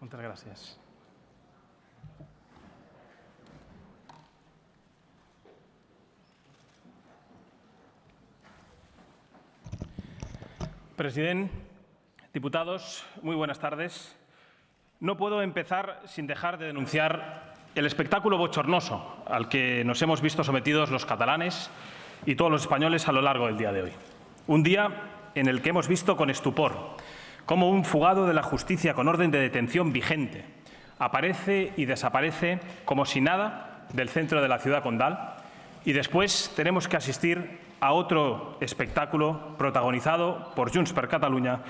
Muchas gracias. Presidente, diputados, muy buenas tardes. No puedo empezar sin dejar de denunciar el espectáculo bochornoso al que nos hemos visto sometidos los catalanes y todos los españoles a lo largo del día de hoy. Un día en el que hemos visto con estupor cómo un fugado de la justicia con orden de detención vigente aparece y desaparece como si nada del centro de la ciudad condal, y después tenemos que asistir a otro espectáculo protagonizado por Junts per Catalunya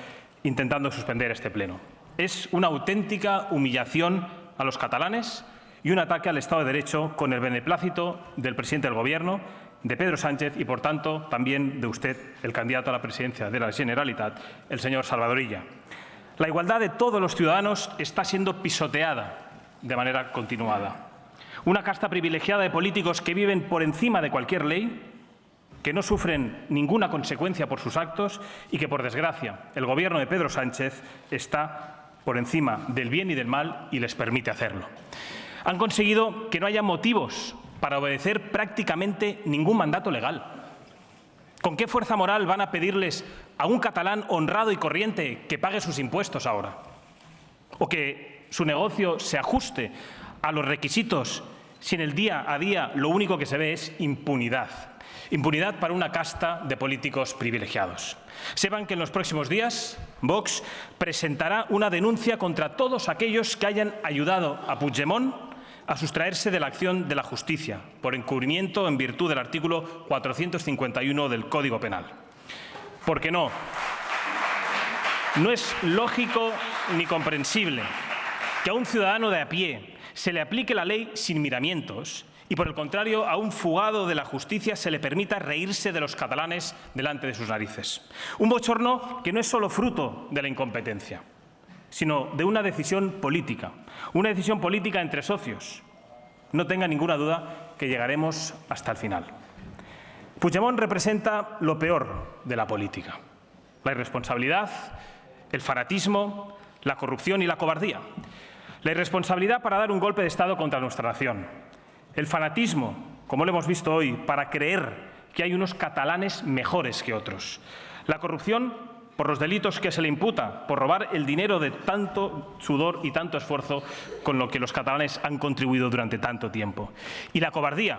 intentando suspender este pleno. Es una auténtica humillación a los catalanes y un ataque al Estado de Derecho con el beneplácito del presidente del Gobierno, de Pedro Sánchez y, por tanto, también de usted, el candidato a la presidencia de la Generalitat, el señor Salvador Illa. La igualdad de todos los ciudadanos está siendo pisoteada de manera continuada. Una casta privilegiada de políticos que viven por encima de cualquier ley, que no sufren ninguna consecuencia por sus actos y que, por desgracia, el Gobierno de Pedro Sánchez está por encima del bien y del mal y les permite hacerlo. Han conseguido que no haya motivos para obedecer prácticamente ningún mandato legal. ¿Con qué fuerza moral van a pedirles a un catalán honrado y corriente que pague sus impuestos ahora? ¿O que su negocio se ajuste a los requisitos si en el día a día lo único que se ve es impunidad? Impunidad para una casta de políticos privilegiados. Sepan que en los próximos días Vox presentará una denuncia contra todos aquellos que hayan ayudado a Puigdemont a sustraerse de la acción de la justicia por encubrimiento en virtud del artículo 451 del Código Penal. Porque no es lógico ni comprensible que a un ciudadano de a pie se le aplique la ley sin miramientos y, por el contrario, a un fugado de la justicia se le permita reírse de los catalanes delante de sus narices. Un bochorno que no es solo fruto de la incompetencia, sino de una decisión política entre socios. No tenga ninguna duda que llegaremos hasta el final. Puigdemont representa lo peor de la política: la irresponsabilidad, el fanatismo, la corrupción y la cobardía. La irresponsabilidad para dar un golpe de Estado contra nuestra nación. El fanatismo, como lo hemos visto hoy, para creer que hay unos catalanes mejores que otros. La corrupción, por los delitos que se le imputa, por robar el dinero de tanto sudor y tanto esfuerzo con lo que los catalanes han contribuido durante tanto tiempo. Y la cobardía,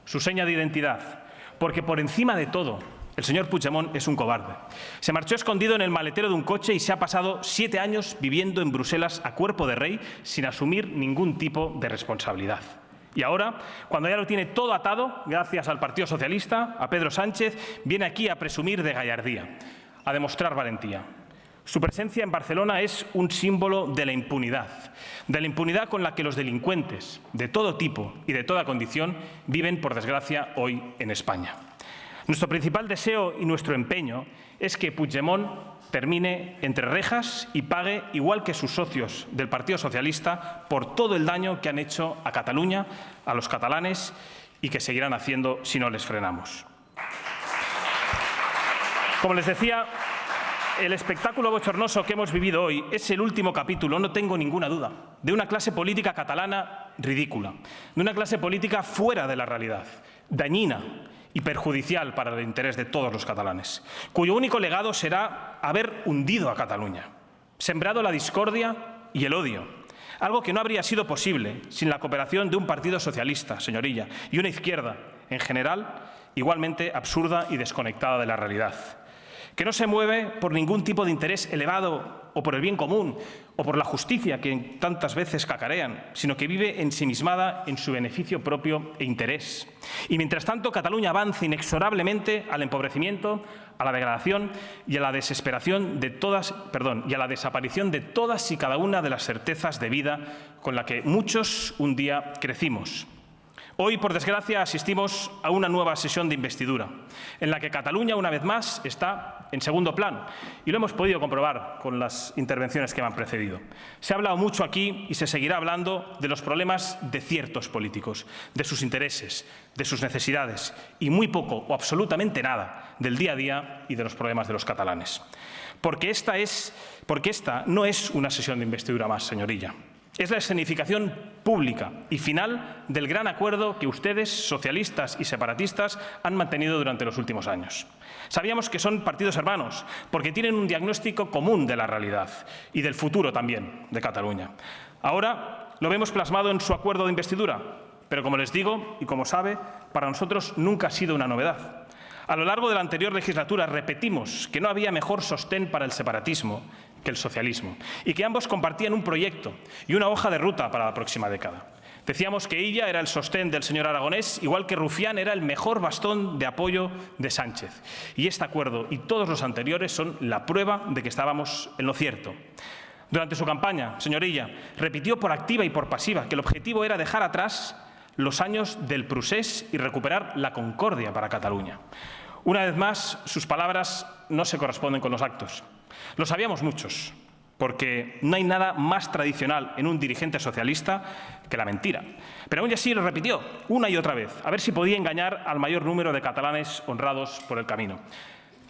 su seña de identidad, porque por encima de todo, el señor Puigdemont es un cobarde. Se marchó escondido en el maletero de un coche y se ha pasado 7 años viviendo en Bruselas a cuerpo de rey sin asumir ningún tipo de responsabilidad. Y ahora, cuando ya lo tiene todo atado, gracias al Partido Socialista, a Pedro Sánchez, viene aquí a presumir de gallardía, a demostrar valentía. Su presencia en Barcelona es un símbolo de la impunidad con la que los delincuentes de todo tipo y de toda condición viven, por desgracia, hoy en España. Nuestro principal deseo y nuestro empeño es que Puigdemont termine entre rejas y pague, igual que sus socios del Partido Socialista, por todo el daño que han hecho a Cataluña, a los catalanes, y que seguirán haciendo si no les frenamos. Como les decía, el espectáculo bochornoso que hemos vivido hoy es el último capítulo, no tengo ninguna duda, de una clase política catalana ridícula, de una clase política fuera de la realidad, dañina y perjudicial para el interés de todos los catalanes, cuyo único legado será haber hundido a Cataluña, sembrado la discordia y el odio, algo que no habría sido posible sin la cooperación de un partido socialista, señor Illa, y una izquierda, en general, igualmente absurda y desconectada de la realidad, que no se mueve por ningún tipo de interés elevado o por el bien común o por la justicia que tantas veces cacarean, sino que vive ensimismada en su beneficio propio e interés. Y mientras tanto, Cataluña avanza inexorablemente al empobrecimiento, a la degradación y a la desaparición de todas y cada una de las certezas de vida con la que muchos un día crecimos. Hoy, por desgracia, asistimos a una nueva sesión de investidura, en la que Cataluña, una vez más, está en segundo plano. Y lo hemos podido comprobar con las intervenciones que me han precedido. Se ha hablado mucho aquí y se seguirá hablando de los problemas de ciertos políticos, de sus intereses, de sus necesidades, y muy poco o absolutamente nada del día a día y de los problemas de los catalanes. Porque esta no es una sesión de investidura más, señorilla. Es la escenificación pública y final del gran acuerdo que ustedes, socialistas y separatistas, han mantenido durante los últimos años. Sabíamos que son partidos hermanos, porque tienen un diagnóstico común de la realidad y del futuro también de Cataluña. Ahora lo vemos plasmado en su acuerdo de investidura, pero como les digo, y como sabe, para nosotros nunca ha sido una novedad. A lo largo de la anterior legislatura repetimos que no había mejor sostén para el separatismo que el socialismo, y que ambos compartían un proyecto y una hoja de ruta para la próxima década. Decíamos que Illa era el sostén del señor Aragonés, igual que Rufián era el mejor bastón de apoyo de Sánchez. Y este acuerdo y todos los anteriores son la prueba de que estábamos en lo cierto. Durante su campaña, señor Illa, repitió por activa y por pasiva que el objetivo era dejar atrás los años del procés y recuperar la concordia para Cataluña. Una vez más, sus palabras no se corresponden con los actos. Lo sabíamos muchos, porque no hay nada más tradicional en un dirigente socialista que la mentira. Pero aún así lo repitió una y otra vez, a ver si podía engañar al mayor número de catalanes honrados por el camino.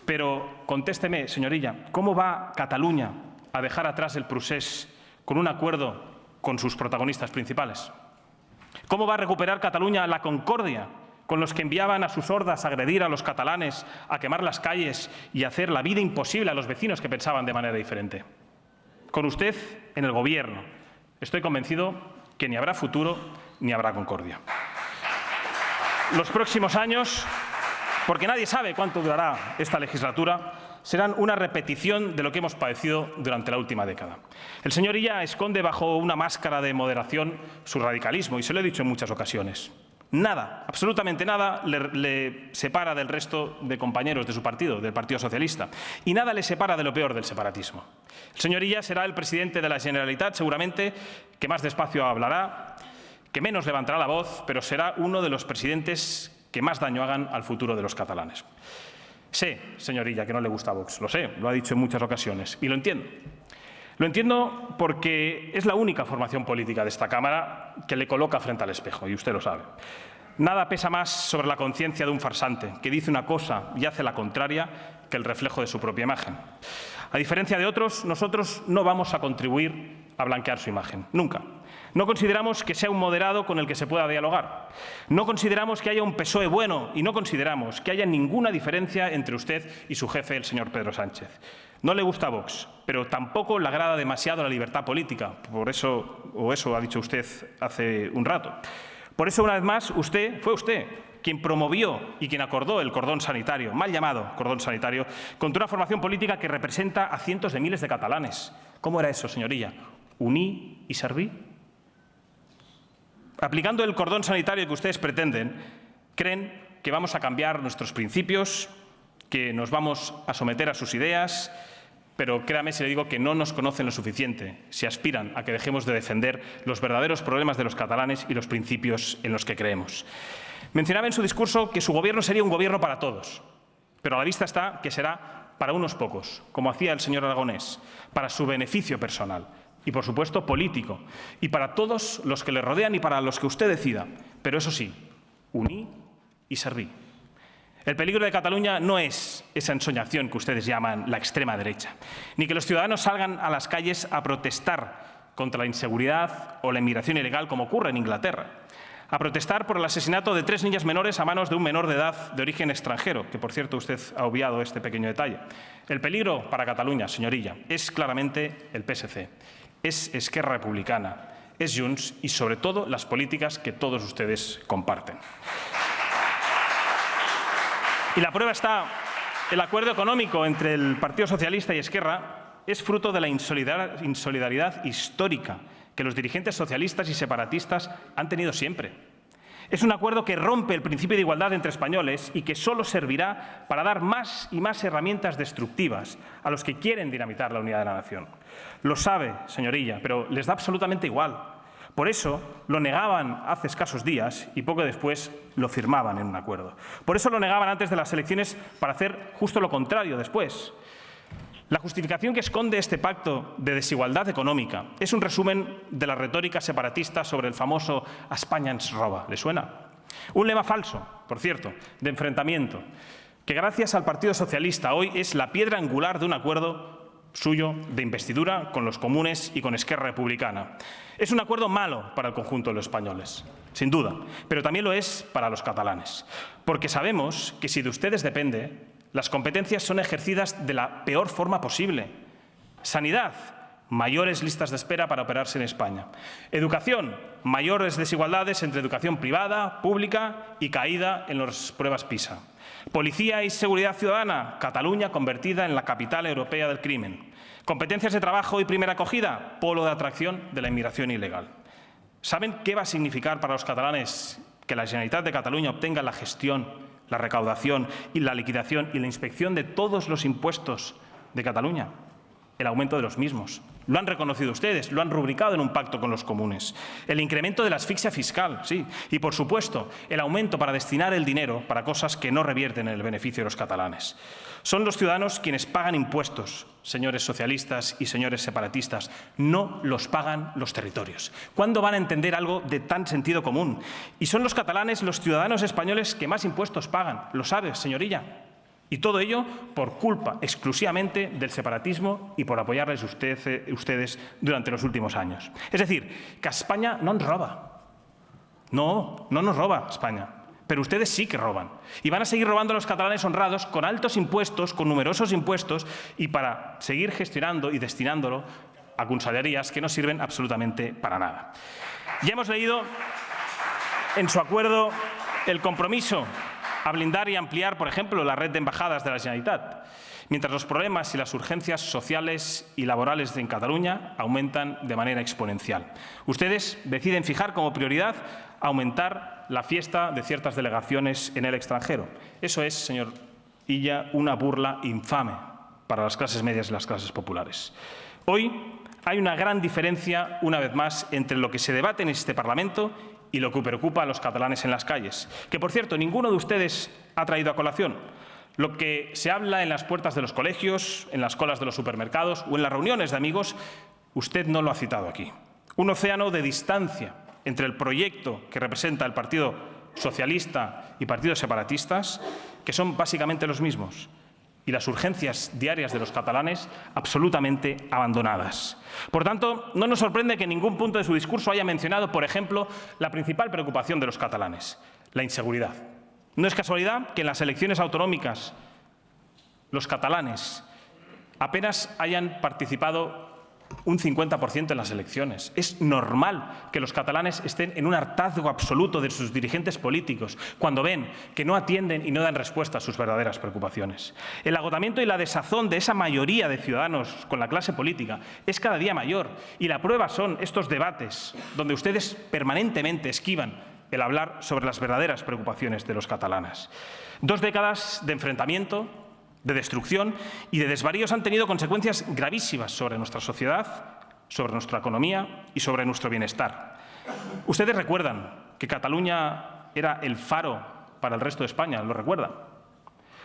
Pero contésteme, señorilla, ¿cómo va Cataluña a dejar atrás el procés con un acuerdo con sus protagonistas principales? ¿Cómo va a recuperar Cataluña la concordia con los que enviaban a sus hordas a agredir a los catalanes, a quemar las calles y a hacer la vida imposible a los vecinos que pensaban de manera diferente? Con usted en el Gobierno, estoy convencido que ni habrá futuro ni habrá concordia. Los próximos años, porque nadie sabe cuánto durará esta legislatura, serán una repetición de lo que hemos padecido durante la última década. El señor Illa esconde bajo una máscara de moderación su radicalismo, y se lo he dicho en muchas ocasiones. Nada, absolutamente nada, le separa del resto de compañeros de su partido, del Partido Socialista, y nada le separa de lo peor del separatismo. El señor Illa será el presidente de la Generalitat, seguramente, que más despacio hablará, que menos levantará la voz, pero será uno de los presidentes que más daño hagan al futuro de los catalanes. Sé, señor Illa, que no le gusta Vox, lo sé, lo ha dicho en muchas ocasiones, y lo entiendo. Lo entiendo porque es la única formación política de esta Cámara que le coloca frente al espejo, y usted lo sabe. Nada pesa más sobre la conciencia de un farsante que dice una cosa y hace la contraria que el reflejo de su propia imagen. A diferencia de otros, nosotros no vamos a contribuir a blanquear su imagen, nunca. No consideramos que sea un moderado con el que se pueda dialogar. No consideramos que haya un PSOE bueno y no consideramos que haya ninguna diferencia entre usted y su jefe, el señor Pedro Sánchez. No le gusta Vox, pero tampoco le agrada demasiado la libertad política. Eso ha dicho usted hace un rato. Por eso, una vez más, fue usted quien promovió y quien acordó el cordón sanitario, mal llamado cordón sanitario, contra una formación política que representa a cientos de miles de catalanes. ¿Cómo era eso, señorilla? ¿Uní y serví? Aplicando el cordón sanitario que ustedes pretenden, creen que vamos a cambiar nuestros principios, que nos vamos a someter a sus ideas, pero créame si le digo que no nos conocen lo suficiente si aspiran a que dejemos de defender los verdaderos problemas de los catalanes y los principios en los que creemos. Mencionaba en su discurso que su gobierno sería un gobierno para todos, pero a la vista está que será para unos pocos, como hacía el señor Aragonés, para su beneficio personal y, por supuesto, político, y para todos los que le rodean y para los que usted decida. Pero eso sí, uní y serví. El peligro de Cataluña no es esa ensoñación que ustedes llaman la extrema derecha, ni que los ciudadanos salgan a las calles a protestar contra la inseguridad o la inmigración ilegal, como ocurre en Inglaterra, a protestar por el asesinato de 3 niñas menores a manos de un menor de edad de origen extranjero, que, por cierto, usted ha obviado este pequeño detalle. El peligro para Cataluña, señorilla, es claramente el PSC, es Esquerra Republicana, es Junts y, sobre todo, las políticas que todos ustedes comparten. Y la prueba está, el acuerdo económico entre el Partido Socialista y Esquerra es fruto de la insolidaridad histórica que los dirigentes socialistas y separatistas han tenido siempre. Es un acuerdo que rompe el principio de igualdad entre españoles y que solo servirá para dar más y más herramientas destructivas a los que quieren dinamitar la unidad de la nación. Lo sabe, señorilla, pero les da absolutamente igual, Por eso lo negaban hace escasos días y poco después lo firmaban en un acuerdo. Por eso lo negaban antes de las elecciones para hacer justo lo contrario después. La justificación que esconde este pacto de desigualdad económica es un resumen de la retórica separatista sobre el famoso «A España ens roba». ¿Le suena? Un lema falso, por cierto, de enfrentamiento, que gracias al Partido Socialista hoy es la piedra angular de un acuerdo suyo de investidura con los comunes y con Esquerra Republicana. Es un acuerdo malo para el conjunto de los españoles, sin duda, pero también lo es para los catalanes, porque sabemos que si de ustedes depende, las competencias son ejercidas de la peor forma posible. Sanidad, mayores listas de espera para operarse en España. Educación, mayores desigualdades entre educación privada, pública y caída en las pruebas PISA. Policía y seguridad ciudadana, Cataluña convertida en la capital europea del crimen. Competencias de trabajo y primera acogida, polo de atracción de la inmigración ilegal. ¿Saben qué va a significar para los catalanes que la Generalitat de Cataluña obtenga la gestión, la recaudación y la liquidación y la inspección de todos los impuestos de Cataluña? El aumento de los mismos. Lo han reconocido ustedes, lo han rubricado en un pacto con los comunes. El incremento de la asfixia fiscal, sí. Y, por supuesto, el aumento para destinar el dinero para cosas que no revierten en el beneficio de los catalanes. Son los ciudadanos quienes pagan impuestos, señores socialistas y señores separatistas. No los pagan los territorios. ¿Cuándo van a entender algo de tan sentido común? Y son los catalanes, los ciudadanos españoles que más impuestos pagan. ¿Lo sabe, señorilla? Y todo ello por culpa exclusivamente del separatismo y por apoyarles ustedes durante los últimos años. Es decir, que a España no nos roba. No nos roba España. Pero ustedes sí que roban. Y van a seguir robando a los catalanes honrados con altos impuestos, con numerosos impuestos y para seguir gestionando y destinándolo a consellerías que no sirven absolutamente para nada. Ya hemos leído en su acuerdo el compromiso a blindar y ampliar, por ejemplo, la red de embajadas de la Generalitat, mientras los problemas y las urgencias sociales y laborales en Cataluña aumentan de manera exponencial. Ustedes deciden fijar como prioridad aumentar la fiesta de ciertas delegaciones en el extranjero. Eso es, señor Illa, una burla infame para las clases medias y las clases populares. Hoy hay una gran diferencia, una vez más, entre lo que se debate en este Parlamento y lo que preocupa a los catalanes en las calles. Que, por cierto, ninguno de ustedes ha traído a colación. Lo que se habla en las puertas de los colegios, en las colas de los supermercados o en las reuniones de amigos, usted no lo ha citado aquí. Un océano de distancia entre el proyecto que representa el Partido Socialista y partidos separatistas, que son básicamente los mismos, y las urgencias diarias de los catalanes absolutamente abandonadas. Por tanto, no nos sorprende que en ningún punto de su discurso haya mencionado, por ejemplo, la principal preocupación de los catalanes, la inseguridad. No es casualidad que en las elecciones autonómicas los catalanes apenas hayan participado un 50% en las elecciones. Es normal que los catalanes estén en un hartazgo absoluto de sus dirigentes políticos cuando ven que no atienden y no dan respuesta a sus verdaderas preocupaciones. El agotamiento y la desazón de esa mayoría de ciudadanos con la clase política es cada día mayor y la prueba son estos debates donde ustedes permanentemente esquivan el hablar sobre las verdaderas preocupaciones de los catalanes. 2 décadas de enfrentamiento, de destrucción y de desvaríos han tenido consecuencias gravísimas sobre nuestra sociedad, sobre nuestra economía y sobre nuestro bienestar. Ustedes recuerdan que Cataluña era el faro para el resto de España, ¿lo recuerdan?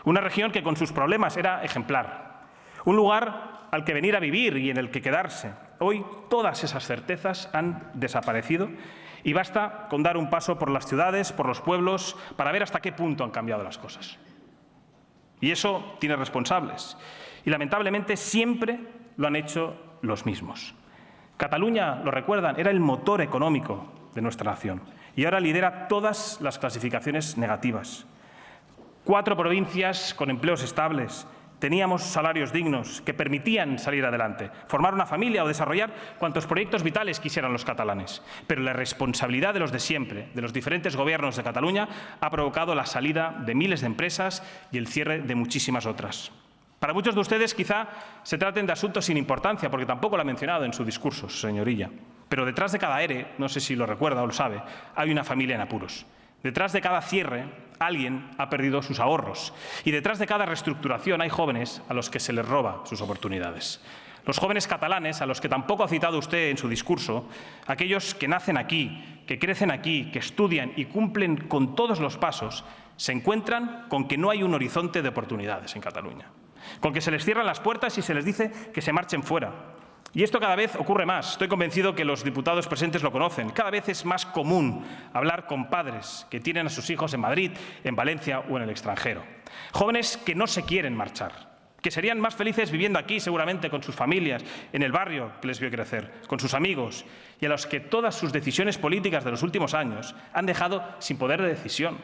Una región que con sus problemas era ejemplar, un lugar al que venir a vivir y en el que quedarse. Hoy todas esas certezas han desaparecido y basta con dar un paso por las ciudades, por los pueblos, para ver hasta qué punto han cambiado las cosas. Y eso tiene responsables. Y lamentablemente siempre lo han hecho los mismos. Cataluña, lo recuerdan, era el motor económico de nuestra nación y ahora lidera todas las clasificaciones negativas. 4 provincias con empleos estables. Teníamos salarios dignos que permitían salir adelante, formar una familia o desarrollar cuantos proyectos vitales quisieran los catalanes. Pero la responsabilidad de los de siempre, de los diferentes gobiernos de Cataluña, ha provocado la salida de miles de empresas y el cierre de muchísimas otras. Para muchos de ustedes quizá se traten de asuntos sin importancia, porque tampoco lo ha mencionado en su discurso, señorilla. Pero detrás de cada ERE, no sé si lo recuerda o lo sabe, hay una familia en apuros. Detrás de cada cierre, alguien ha perdido sus ahorros. Y detrás de cada reestructuración hay jóvenes a los que se les roba sus oportunidades. Los jóvenes catalanes, a los que tampoco ha citado usted en su discurso, aquellos que nacen aquí, que crecen aquí, que estudian y cumplen con todos los pasos, se encuentran con que no hay un horizonte de oportunidades en Cataluña, con que se les cierran las puertas y se les dice que se marchen fuera. Y esto cada vez ocurre más. Estoy convencido que los diputados presentes lo conocen. Cada vez es más común hablar con padres que tienen a sus hijos en Madrid, en Valencia o en el extranjero. Jóvenes que no se quieren marchar, que serían más felices viviendo aquí, seguramente, con sus familias, en el barrio que les vio crecer, con sus amigos, y a los que todas sus decisiones políticas de los últimos años han dejado sin poder de decisión.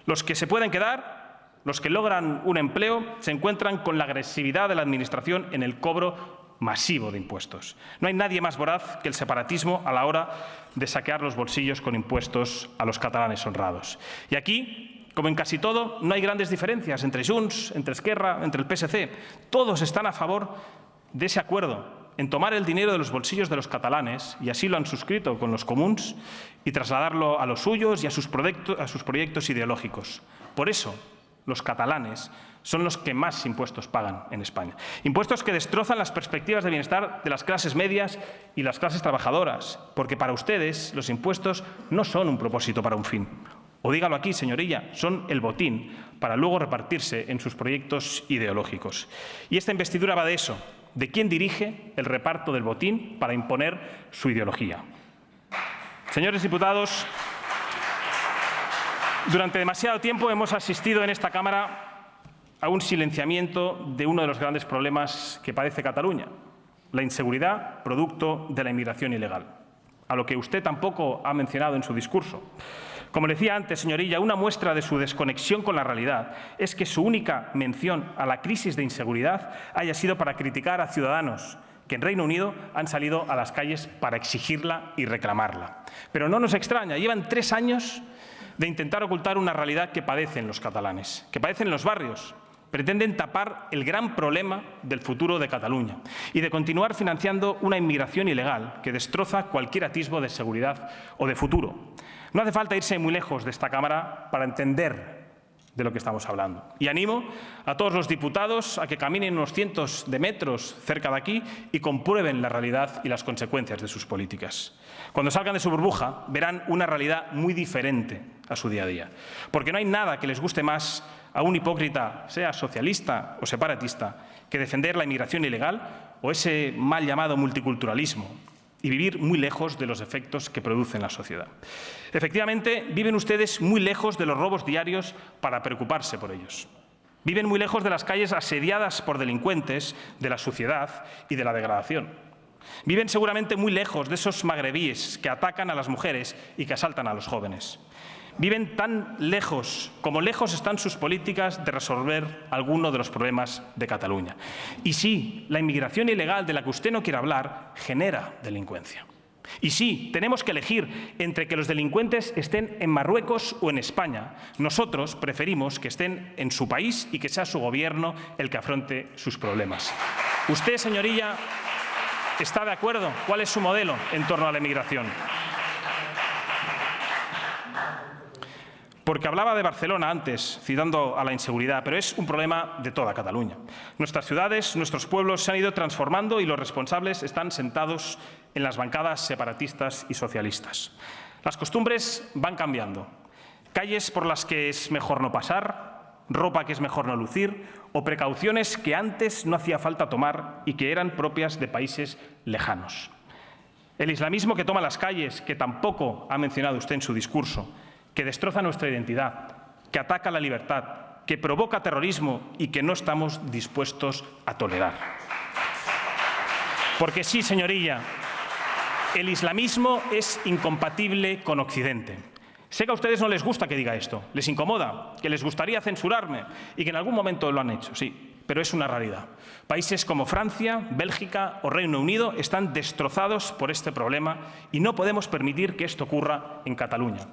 Los que se pueden quedar, los que logran un empleo, se encuentran con la agresividad de la Administración en el cobro masivo de impuestos. No hay nadie más voraz que el separatismo a la hora de saquear los bolsillos con impuestos a los catalanes honrados. Y aquí, como en casi todo, no hay grandes diferencias entre Junts, entre Esquerra, entre el PSC. Todos están a favor de ese acuerdo, en tomar el dinero de los bolsillos de los catalanes, y así lo han suscrito con los comuns, y trasladarlo a los suyos y a sus proyectos ideológicos. Por eso, los catalanes son los que más impuestos pagan en España. Impuestos que destrozan las perspectivas de bienestar de las clases medias y las clases trabajadoras, porque para ustedes los impuestos no son un propósito para un fin. O dígalo aquí, señorilla, son el botín para luego repartirse en sus proyectos ideológicos. Y esta investidura va de eso, de quién dirige el reparto del botín para imponer su ideología. Señores diputados, durante demasiado tiempo hemos asistido en esta Cámara a un silenciamiento de uno de los grandes problemas que padece Cataluña, la inseguridad producto de la inmigración ilegal, a lo que usted tampoco ha mencionado en su discurso. Como decía antes, señorilla, una muestra de su desconexión con la realidad es que su única mención a la crisis de inseguridad haya sido para criticar a ciudadanos que en Reino Unido han salido a las calles para exigirla y reclamarla. Pero no nos extraña, llevan 3 años de intentar ocultar una realidad que padecen los catalanes, que padecen en los barrios. Pretenden tapar el gran problema del futuro de Cataluña y de continuar financiando una inmigración ilegal que destroza cualquier atisbo de seguridad o de futuro. No hace falta irse muy lejos de esta Cámara para entender de lo que estamos hablando. Y animo a todos los diputados a que caminen unos cientos de metros cerca de aquí y comprueben la realidad y las consecuencias de sus políticas. Cuando salgan de su burbuja, verán una realidad muy diferente a su día a día. Porque no hay nada que les guste más a un hipócrita, sea socialista o separatista, que defender la inmigración ilegal o ese mal llamado multiculturalismo, y vivir muy lejos de los efectos que produce en la sociedad. Efectivamente, viven ustedes muy lejos de los robos diarios para preocuparse por ellos. Viven muy lejos de las calles asediadas por delincuentes, de la suciedad y de la degradación. Viven seguramente muy lejos de esos magrebíes que atacan a las mujeres y que asaltan a los jóvenes. Viven tan lejos como lejos están sus políticas de resolver alguno de los problemas de Cataluña. Y sí, la inmigración ilegal de la que usted no quiere hablar genera delincuencia. Y sí, tenemos que elegir entre que los delincuentes estén en Marruecos o en España. Nosotros preferimos que estén en su país y que sea su gobierno el que afronte sus problemas. Usted, señorilla, ¿está de acuerdo? ¿Cuál es su modelo en torno a la inmigración? Porque hablaba de Barcelona antes, citando a la inseguridad, pero es un problema de toda Cataluña. Nuestras ciudades, nuestros pueblos se han ido transformando y los responsables están sentados en las bancadas separatistas y socialistas. Las costumbres van cambiando. Calles por las que es mejor no pasar, ropa que es mejor no lucir, o precauciones que antes no hacía falta tomar y que eran propias de países lejanos. El islamismo que toma las calles, que tampoco ha mencionado usted en su discurso, que destroza nuestra identidad, que ataca la libertad, que provoca terrorismo y que no estamos dispuestos a tolerar. Porque sí, señorilla, el islamismo es incompatible con Occidente. Sé que a ustedes no les gusta que diga esto, les incomoda, que les gustaría censurarme y que en algún momento lo han hecho, sí, pero es una realidad. Países como Francia, Bélgica o Reino Unido están destrozados por este problema y no podemos permitir que esto ocurra en Cataluña.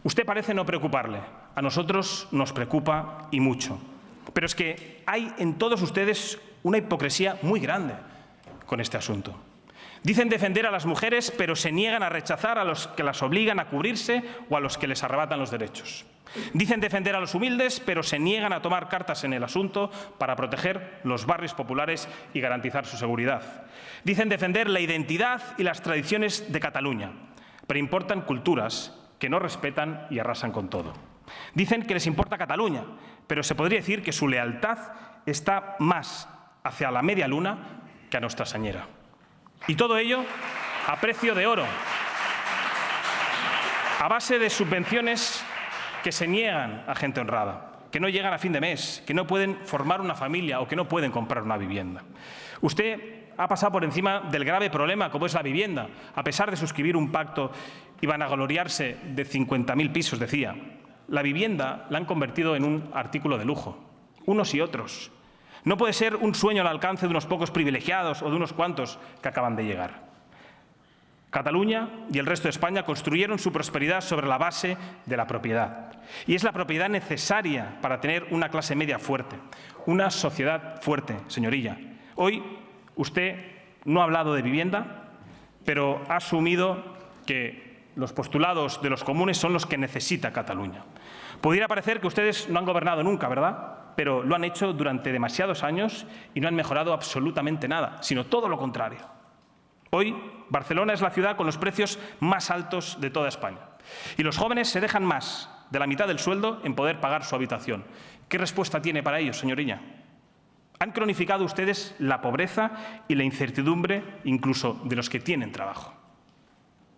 Usted parece no preocuparle, a nosotros nos preocupa y mucho. Pero es que hay en todos ustedes una hipocresía muy grande con este asunto. Dicen defender a las mujeres, pero se niegan a rechazar a los que las obligan a cubrirse o a los que les arrebatan los derechos. Dicen defender a los humildes, pero se niegan a tomar cartas en el asunto para proteger los barrios populares y garantizar su seguridad. Dicen defender la identidad y las tradiciones de Cataluña, pero importan culturas que no respetan y arrasan con todo. Dicen que les importa Cataluña, pero se podría decir que su lealtad está más hacia la media luna que a Nuestra Señera. Y todo ello a precio de oro, a base de subvenciones que se niegan a gente honrada, que no llegan a fin de mes, que no pueden formar una familia o que no pueden comprar una vivienda. Usted ha pasado por encima del grave problema como es la vivienda, a pesar de suscribir un pacto y vanagloriarse de 50.000 pisos, decía. La vivienda la han convertido en un artículo de lujo, unos y otros. No puede ser un sueño al alcance de unos pocos privilegiados o de unos cuantos que acaban de llegar. Cataluña y el resto de España construyeron su prosperidad sobre la base de la propiedad. Y es la propiedad necesaria para tener una clase media fuerte, una sociedad fuerte, señorilla. Hoy usted no ha hablado de vivienda, pero ha asumido que los postulados de los comunes son los que necesita Cataluña. Pudiera parecer que ustedes no han gobernado nunca, ¿verdad? Pero lo han hecho durante demasiados años y no han mejorado absolutamente nada, sino todo lo contrario. Hoy, Barcelona es la ciudad con los precios más altos de toda España. Y los jóvenes se dejan más de la mitad del sueldo en poder pagar su habitación. ¿Qué respuesta tiene para ellos, señorilla? Han cronificado ustedes la pobreza y la incertidumbre incluso de los que tienen trabajo.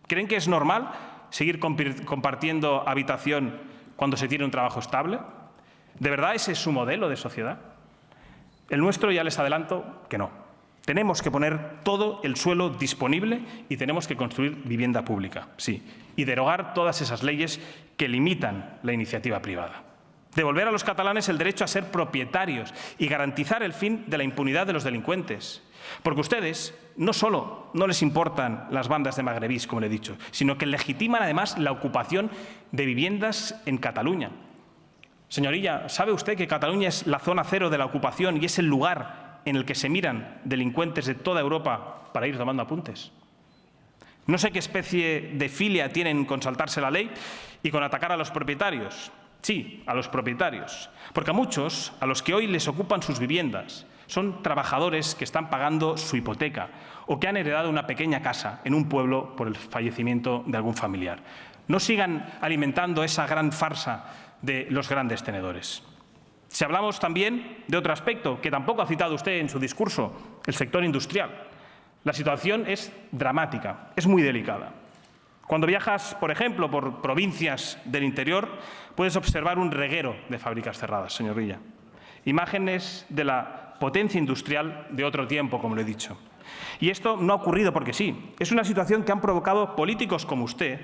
¿Creen que es normal seguir compartiendo habitación cuando se tiene un trabajo estable? ¿De verdad ese es su modelo de sociedad? El nuestro, ya les adelanto que no. Tenemos que poner todo el suelo disponible y tenemos que construir vivienda pública, sí, y derogar todas esas leyes que limitan la iniciativa privada. Devolver a los catalanes el derecho a ser propietarios y garantizar el fin de la impunidad de los delincuentes. Porque ustedes no solo no les importan las bandas de magrebís, como le he dicho, sino que legitiman además la ocupación de viviendas en Cataluña. Señorilla, ¿sabe usted que Cataluña es la zona cero de la ocupación y es el lugar en el que se miran delincuentes de toda Europa para ir tomando apuntes? No sé qué especie de filia tienen con saltarse la ley y con atacar a los propietarios. Sí, a los propietarios. Porque a muchos, a los que hoy les ocupan sus viviendas, son trabajadores que están pagando su hipoteca o que han heredado una pequeña casa en un pueblo por el fallecimiento de algún familiar. No sigan alimentando esa gran farsa de los grandes tenedores. Si hablamos también de otro aspecto que tampoco ha citado usted en su discurso, el sector industrial. La situación es dramática, es muy delicada. Cuando viajas, por ejemplo, por provincias del interior, puedes observar un reguero de fábricas cerradas, señor Villa. Imágenes de la potencia industrial de otro tiempo, como le he dicho. Y esto no ha ocurrido porque sí. Es una situación que han provocado políticos como usted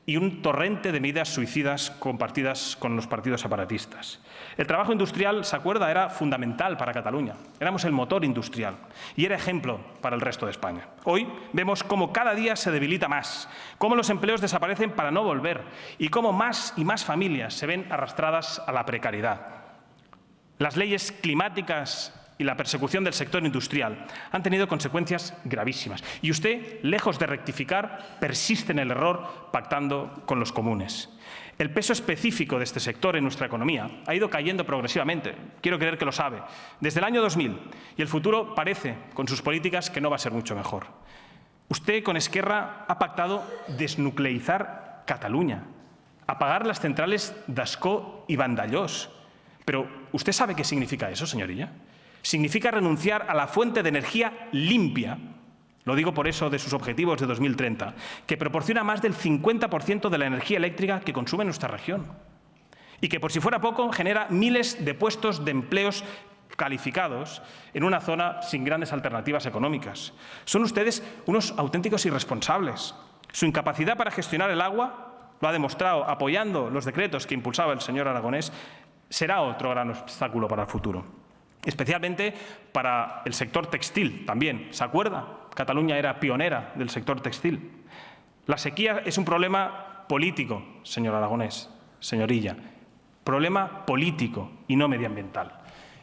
y un torrente de medidas suicidas compartidas con los partidos separatistas. El trabajo industrial, ¿se acuerda?, era fundamental para Cataluña. Éramos el motor industrial y era ejemplo para el resto de España. Hoy vemos cómo cada día se debilita más, cómo los empleos desaparecen para no volver y cómo más y más familias se ven arrastradas a la precariedad. Las leyes climáticas y la persecución del sector industrial han tenido consecuencias gravísimas. Y usted, lejos de rectificar, persiste en el error pactando con los comunes. El peso específico de este sector en nuestra economía ha ido cayendo progresivamente. Quiero creer que lo sabe. Desde el año 2000. Y el futuro parece, con sus políticas, que no va a ser mucho mejor. Usted, con Esquerra, ha pactado desnucleizar Cataluña, apagar las centrales d'Ascó y Vandellós. Pero, ¿usted sabe qué significa eso, señorilla? Significa renunciar a la fuente de energía limpia, lo digo por eso de sus objetivos de 2030, que proporciona más del 50% de la energía eléctrica que consume nuestra región y que, por si fuera poco, genera miles de puestos de empleos calificados en una zona sin grandes alternativas económicas. Son ustedes unos auténticos irresponsables. Su incapacidad para gestionar el agua, lo ha demostrado apoyando los decretos que impulsaba el señor Aragonés, será otro gran obstáculo para el futuro. Especialmente para el sector textil también. ¿Se acuerda? Cataluña era pionera del sector textil. La sequía es un problema político, señor Aragonés, señorilla. Problema político y no medioambiental.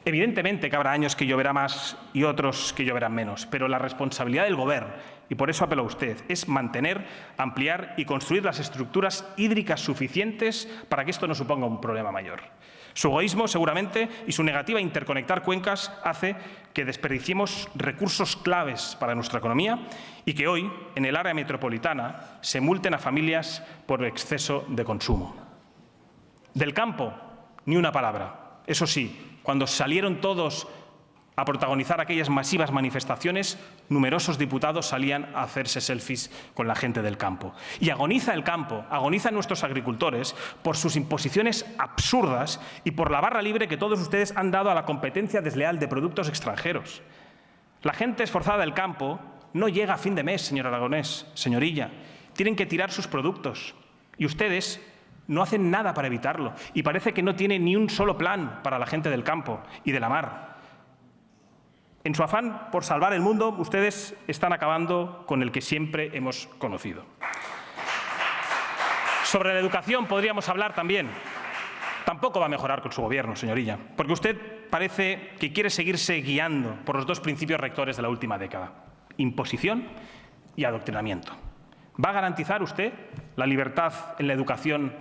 Evidentemente que habrá años que lloverá más y otros que lloverán menos, pero la responsabilidad del Govern, y por eso apelo a usted, es mantener, ampliar y construir las estructuras hídricas suficientes para que esto no suponga un problema mayor. Su egoísmo, seguramente, y su negativa a interconectar cuencas hace que desperdiciemos recursos claves para nuestra economía y que hoy, en el área metropolitana, se multen a familias por exceso de consumo. Del campo, ni una palabra. Eso sí, cuando salieron todos a protagonizar aquellas masivas manifestaciones, numerosos diputados salían a hacerse selfies con la gente del campo. Y agoniza el campo, agonizan nuestros agricultores por sus imposiciones absurdas y por la barra libre que todos ustedes han dado a la competencia desleal de productos extranjeros. La gente esforzada del campo no llega a fin de mes, señor Aragonés, señorilla. Tienen que tirar sus productos. Y ustedes no hacen nada para evitarlo. Y parece que no tienen ni un solo plan para la gente del campo y de la mar. En su afán por salvar el mundo, ustedes están acabando con el que siempre hemos conocido. Sobre la educación podríamos hablar también. Tampoco va a mejorar con su gobierno, señorilla, porque usted parece que quiere seguirse guiando por los dos principios rectores de la última década: imposición y adoctrinamiento. ¿Va a garantizar usted la libertad en la educación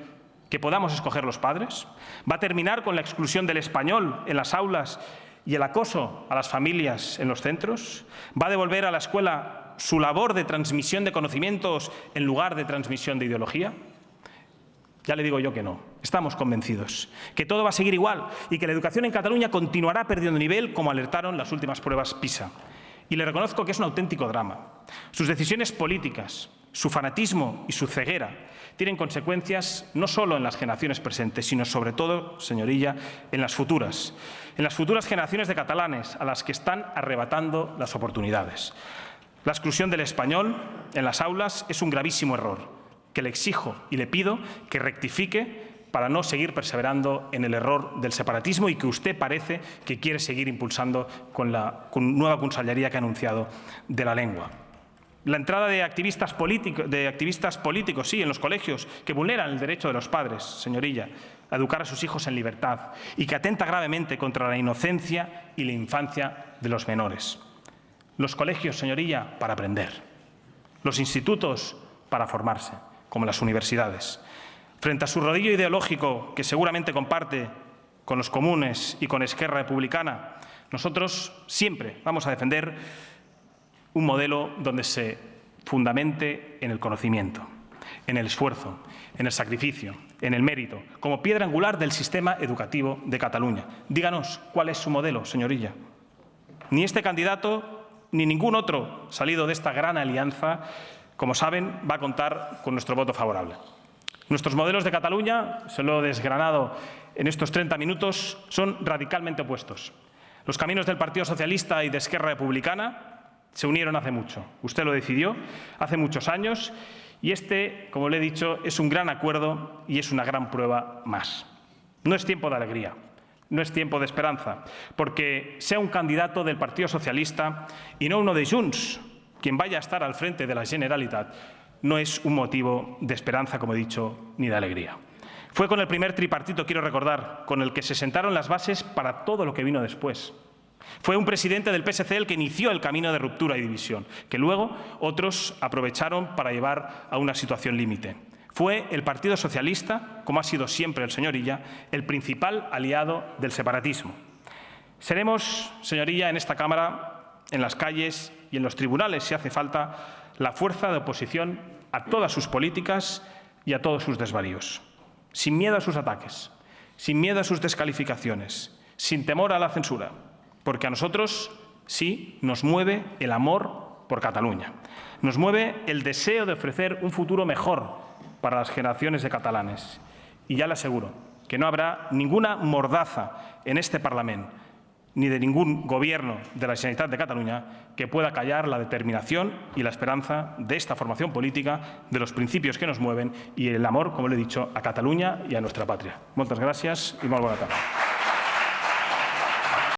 que podamos escoger los padres? ¿Va a terminar con la exclusión del español en las aulas y el acoso a las familias en los centros? ¿Va a devolver a la escuela su labor de transmisión de conocimientos en lugar de transmisión de ideología? Ya le digo yo que no. Estamos convencidos que todo va a seguir igual y que la educación en Cataluña continuará perdiendo nivel, como alertaron las últimas pruebas PISA. Y le reconozco que es un auténtico drama. Sus decisiones políticas, su fanatismo y su ceguera tienen consecuencias no solo en las generaciones presentes, sino sobre todo, señorilla, en las futuras generaciones de catalanes a las que están arrebatando las oportunidades. La exclusión del español en las aulas es un gravísimo error que le exijo y le pido que rectifique para no seguir perseverando en el error del separatismo y que usted parece que quiere seguir impulsando con la nueva consellería que ha anunciado de la lengua. La entrada de activistas políticos, sí, en los colegios, que vulneran el derecho de los padres, señorilla, a educar a sus hijos en libertad y que atenta gravemente contra la inocencia y la infancia de los menores. Los colegios, señorilla, para aprender. Los institutos para formarse, como las universidades. Frente a su rodillo ideológico, que seguramente comparte con los comunes y con Esquerra Republicana, nosotros siempre vamos a defender un modelo donde se fundamente en el conocimiento, en el esfuerzo, en el sacrificio, en el mérito, como piedra angular del sistema educativo de Cataluña. Díganos cuál es su modelo, señorilla. Ni este candidato ni ningún otro salido de esta gran alianza, como saben, va a contar con nuestro voto favorable. Nuestros modelos de Cataluña, se lo he desgranado en estos 30 minutos, son radicalmente opuestos. Los caminos del Partido Socialista y de Esquerra Republicana se unieron hace mucho. Usted lo decidió hace muchos años y este, como le he dicho, es un gran acuerdo y es una gran prueba más. No es tiempo de alegría, no es tiempo de esperanza, porque sea un candidato del Partido Socialista y no uno de Junts quien vaya a estar al frente de la Generalitat, no es un motivo de esperanza, como he dicho, ni de alegría. Fue con el primer tripartito, quiero recordar, con el que se sentaron las bases para todo lo que vino después. Fue un presidente del PSC el que inició el camino de ruptura y división, que luego otros aprovecharon para llevar a una situación límite. Fue el Partido Socialista, como ha sido siempre el señor Illa, el principal aliado del separatismo. Seremos, señor Illa, en esta Cámara, en las calles y en los tribunales, si hace falta, la fuerza de oposición a todas sus políticas y a todos sus desvaríos. Sin miedo a sus ataques, sin miedo a sus descalificaciones, sin temor a la censura. Porque a nosotros sí nos mueve el amor por Cataluña. Nos mueve el deseo de ofrecer un futuro mejor para las generaciones de catalanes. Y ya le aseguro que no habrá ninguna mordaza en este Parlamento ni de ningún gobierno de la Generalitat de Cataluña que pueda callar la determinación y la esperanza de esta formación política, de los principios que nos mueven y el amor, como le he dicho, a Cataluña y a nuestra patria. Moltes gràcies i molt bona tarda.